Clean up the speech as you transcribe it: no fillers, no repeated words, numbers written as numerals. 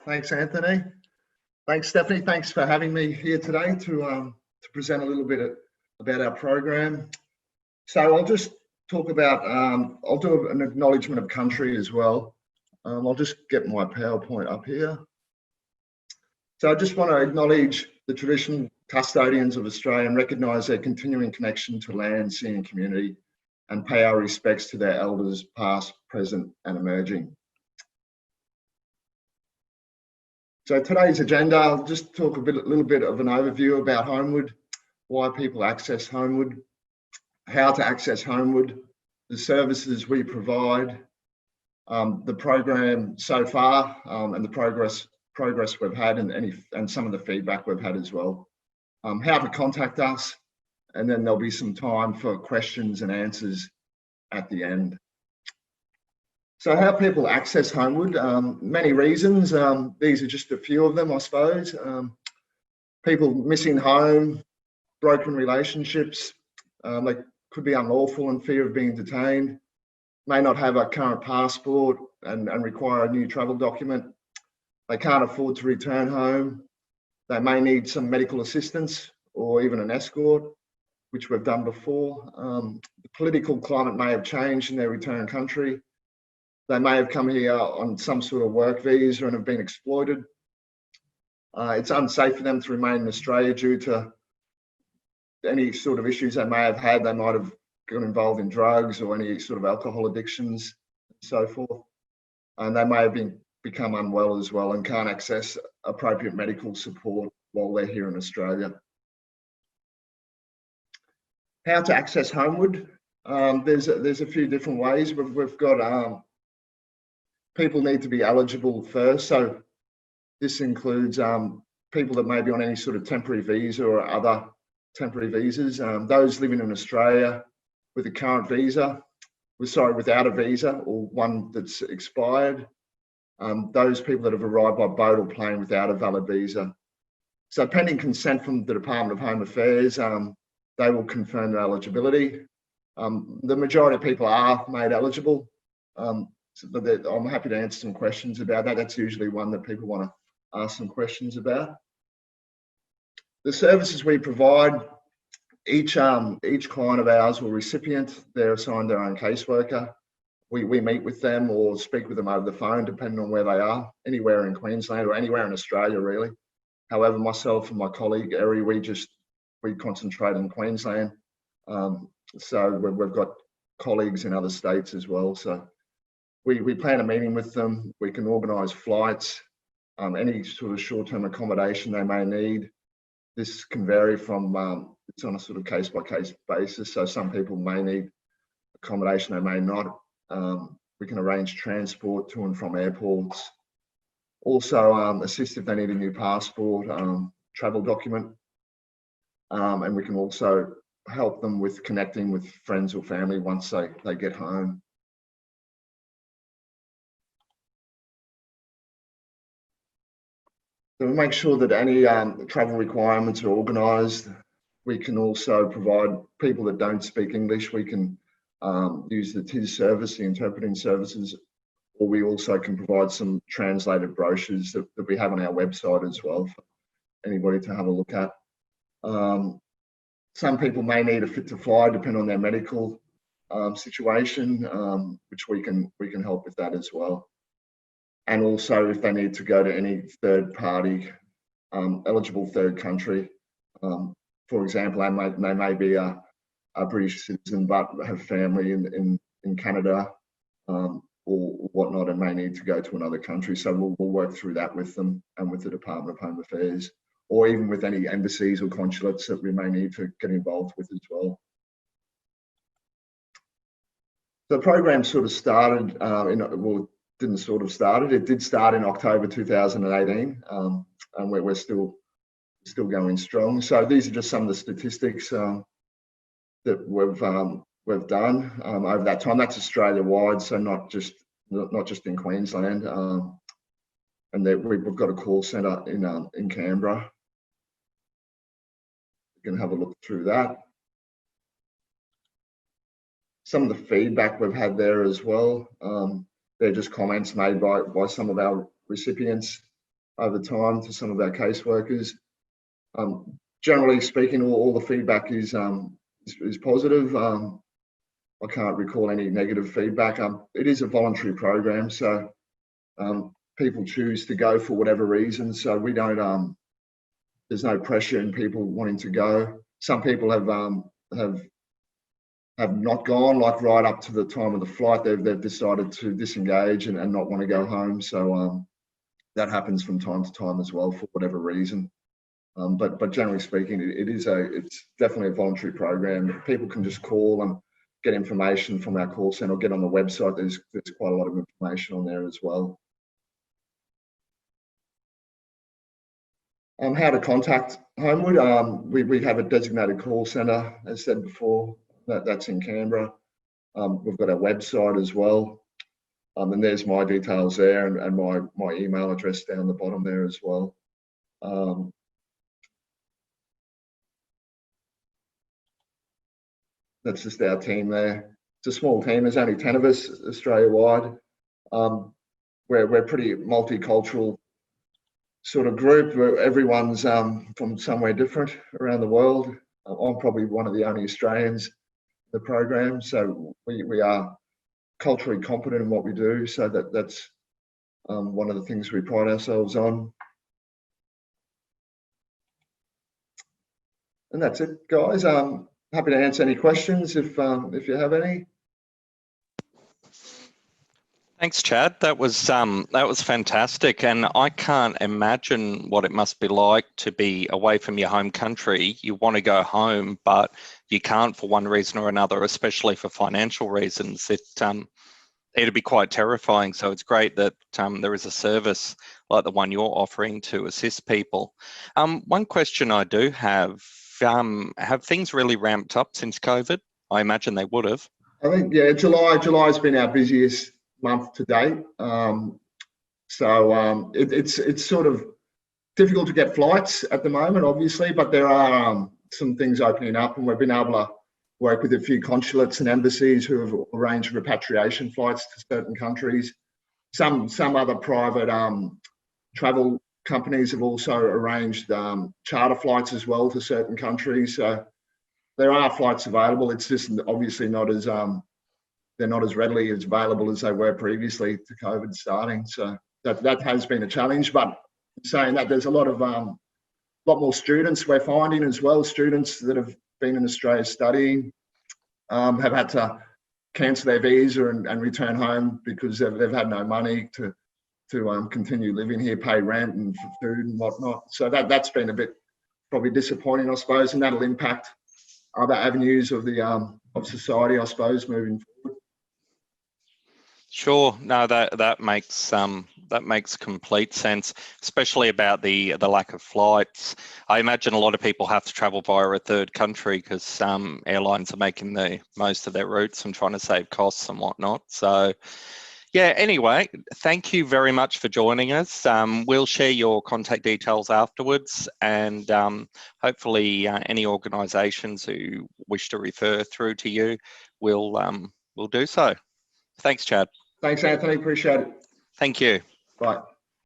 Thanks, Anthony. Thanks, Stephanie. Thanks for having me here today to present a little bit about our program. So I'll just talk about, I'll do an acknowledgement of country as well. I'll just get my PowerPoint up here. So I just want to acknowledge the traditional custodians of Australia and recognise their continuing connection to land, sea and community, and pay our respects to their elders past, present and emerging. So today's agenda, I'll just talk a little bit of an overview about Homewood, why people access Homewood, how to access Homewood, the services we provide, the program so far, and the progress we've had, and some of the feedback we've had as well. How to contact us, and then there'll be some time for questions and answers at the end. So how people access Homewood, many reasons. These are just a few of them, I suppose. People missing home, broken relationships, they could be unlawful in fear of being detained, may not have a current passport and require a new travel document. They can't afford to return home. They may need some medical assistance or even an escort, which we've done before. The political climate may have changed in their return country. They may have come here on some sort of work visa and have been exploited. It's unsafe for them to remain in Australia due to any sort of issues they may have had. They might have got involved in drugs or any sort of alcohol addictions and so forth. And they may have become unwell as well and can't access appropriate medical support while they're here in Australia. How to access Homewood? There's a few different ways. We've got people need to be eligible first. So this includes people that may be on any sort of temporary visa or other temporary visas. Those living in Australia with a current visa, without a visa or one that's expired. Those people that have arrived by boat or plane without a valid visa. So pending consent from the Department of Home Affairs, they will confirm their eligibility. The majority of people are made eligible. But I'm happy to answer some questions about that. That's usually one that people want to ask some questions about. The services we provide, each client of ours or recipient, they're assigned their own caseworker. We meet with them or speak with them over the phone, depending on where they are, anywhere in Queensland or anywhere in Australia, really. However, myself and my colleague, Eri, we concentrate in Queensland. So we've got colleagues in other states as well. So we plan a meeting with them. We can organise flights, any sort of short-term accommodation they may need. This can vary from, it's on a sort of case-by-case basis. So some people may need accommodation, they may not. We can arrange transport to and from airports. Also assist if they need a new passport, travel document. And we can also help them with connecting with friends or family once they get home. So we make sure that any travel requirements are organised. We can also provide people that don't speak English. We can use the TIS service, the interpreting services, or we also can provide some translated brochures that we have on our website as well for anybody to have a look at. Some people may need a fit to fly, depending on their medical situation, which we can help with that as well. And also if they need to go to any third party, eligible third country, for example, they may be a British citizen but have family in Canada or whatnot and may need to go to another country. So we'll work through that with them and with the Department of Home Affairs, or even with any embassies or consulates that we may need to get involved with as well. The program sort of started, it did start in October 2018, and we're still going strong. So these are just some of the statistics that we've done over that time. That's Australia-wide, so not just in Queensland. And we've got a call centre in Canberra. You can have a look through that. Some of the feedback we've had there as well. They're just comments made by some of our recipients. over time to some of our caseworkers. Generally speaking, all the feedback is positive. I can't recall any negative feedback. It is a voluntary program, so people choose to go for whatever reason. So we don't. There's no pressure in people wanting to go. Some people have not gone, like right up to the time of the flight. They've decided to disengage and not want to go home. So that happens from time to time as well for whatever reason. But generally speaking, it's definitely a voluntary program. People can just call and get information from our call centre or get on the website. There's quite a lot of information on there as well. How to contact Homewood. We have a designated call centre, as said before, that's in Canberra. We've got our website as well. And there's my details there and my email address down the bottom there as well. That's just our team there. It's a small team. There's only 10 of us Australia-wide. We're pretty multicultural sort of group where everyone's from somewhere different around the world. I'm probably one of the only Australians in the program, so we are culturally competent in what we do. So that's one of the things we pride ourselves on. And that's it, guys. Happy to answer any questions if you have any. Thanks, Chad. That was fantastic, and I can't imagine what it must be like to be away from your home country. You want to go home, but you can't for one reason or another, especially for financial reasons. It'd be quite terrifying. So it's great that there is a service like the one you're offering to assist people. One question I do have things really ramped up since COVID? I imagine they would have. I think, yeah, July's been our busiest month to date. It's sort of difficult to get flights at the moment, obviously, but there are some things opening up, and we've been able to work with a few consulates and embassies who have arranged repatriation flights to certain countries. Some other private travel companies have also arranged charter flights as well to certain countries. So there are flights available. It's just obviously not as they're not as readily as available as they were previously to COVID starting. So that has been a challenge. But saying that, there's a lot more students we're finding as well. Students that have been in Australia studying have had to cancel their visa and return home because they've had no money to continue living here, pay rent and for food and whatnot. So that's been a bit probably disappointing, I suppose, and that'll impact other avenues of the of society, I suppose, moving forward. Sure, no, that makes complete sense, especially about the lack of flights. I imagine a lot of people have to travel via a third country because airlines are making the most of their routes and trying to save costs and whatnot. So, yeah. Anyway, thank you very much for joining us. We'll share your contact details afterwards, and hopefully any organisations who wish to refer through to you will do so. Thanks, Chad. Thanks, Anthony. Appreciate it. Thank you. Bye.